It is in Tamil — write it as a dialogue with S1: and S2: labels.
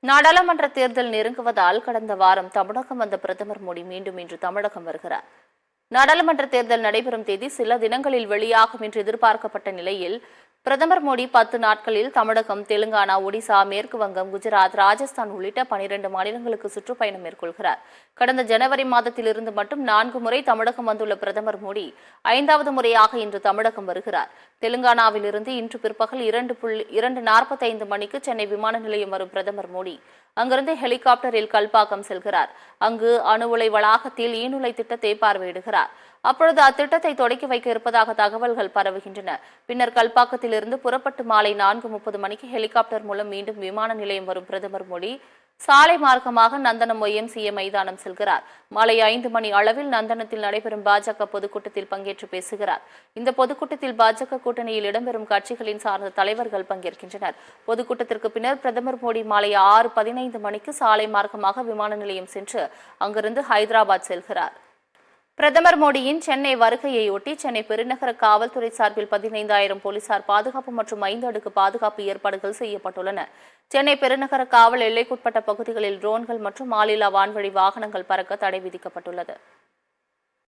S1: நாடாளுமன்ற தேர்தல் நெருங்குவதால் கடந்த வாரம் தமிழகம் வந்த பிரதமர் மோடி மீண்டும் இன்று தமிழகம் வருகிறார். நாடாளுமன்ற தேர்தல் நடைபெறும் தேதி சில தினங்களில் வெளியாகும் என்று எதிர்பார்க்கப்பட்ட நிலையில் பிரதமர் மோடி 10 நாட்களில் தமிழகம், தெலுங்கானா, ஒடிசா, மேற்கு வங்கம், குஜராத், ராஜஸ்தான் உள்ளிட்ட 12 மாநிலங்களுக்கு சுற்றுப்பயணம் மேற்கொள்கிறார். கடந்த ஜனவரி மாதத்திலிருந்து மட்டும் 4 முறை தமிழகம் வந்துள்ள பிரதமர் மோடி 5வது முறையாக இன்று தமிழகம் வருகிறார். தெலுங்கானாவிலிருந்து இன்று பிற்பகல் 2:45 மணிக்கு சென்னை விமான நிலையம் வரும் பிரதமர் மோடி அங்கிருந்து ஹெலிகாப்டரில் கல்பாக்கம் செல்கிறார். அங்கு அணு உலை வளாகத்தில் ஈனுலை திட்டத்தை பார்வையிடுகிறார். அப்பொழுது அத்திட்டத்தை தொடக்கி வைக்க இருப்பதாக தகவல்கள் பரவுகின்றன. பின்னர் கல்பாக்கத்திலிருந்து புறப்பட்டு மாலை 4:30 மணிக்கு ஹெலிகாப்டர் மூலம் மீண்டும் விமான நிலையம் வரும் பிரதமர் மோடி சாலை மார்க்கமாக நந்தனம் YMCA மைதானம் செல்கிறார். மாலை 5 மணி அளவில் நந்தனத்தில் நடைபெறும் பாஜக பொதுக்கூட்டத்தில் பங்கேற்று பேசுகிறார். இந்த பொதுக்கூட்டத்தில் பாஜக கூட்டணியில் இடம்பெறும் கட்சிகளின் சார்ந்த தலைவர்கள் பங்கேற்கின்றனர். பொதுக்கூட்டத்திற்கு பின்னர் பிரதமர் மோடி மாலை 6:15 மணிக்கு சாலை மார்க்கமாக விமான நிலையம் சென்று அங்கிருந்து ஹைதராபாத் செல்கிறார். பிரதமர் மோடியின் சென்னை வருகையையொட்டி சென்னை பெருநகர காவல்துறை சார்பில் 15,000 போலீசார் பாதுகாப்பு மற்றும் 5 அடுக்கு பாதுகாப்பு ஏற்பாடுகள் செய்யப்பட்டுள்ளன. சென்னை பெருநகர காவல் எல்லைக்குட்பட்ட பகுதிகளில் ட்ரோன்கள் மற்றும் ஆளில்லா வான்வழி வாகனங்கள் பறக்க தடை விதிக்கப்பட்டுள்ளது.